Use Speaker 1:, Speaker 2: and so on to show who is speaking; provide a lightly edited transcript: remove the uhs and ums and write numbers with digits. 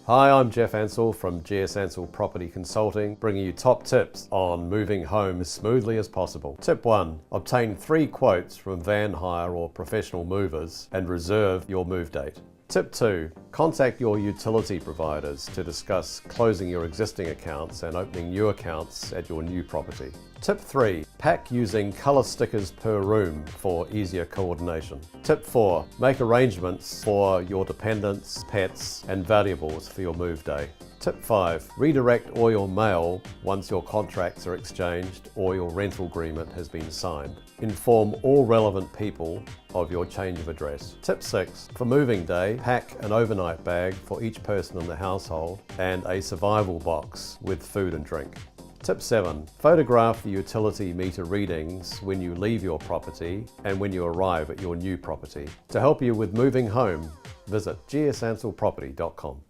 Speaker 1: Hi, I'm Jeff Ansell from GS Ansell Property Consulting, bringing you top tips on moving home as smoothly as possible. Tip 1. Obtain 3 quotes from van hire or professional movers and reserve your move date. Tip 2. Contact your utility providers to discuss closing your existing accounts and opening new accounts at your new property. Tip 3. Pack using colour stickers per room for easier coordination. Tip 4. Make arrangements for your dependents, pets and valuables for your move day. Tip 5. Redirect all your mail once your contracts are exchanged or your rental agreement has been signed. Inform all relevant people of your change of address. Tip 6. For moving day, pack an overnight bag for each person in the household and a survival box with food and drink. Tip 7. Photograph the utility meter readings when you leave your property and when you arrive at your new property. To help you with moving home, visit gsansellproperty.com.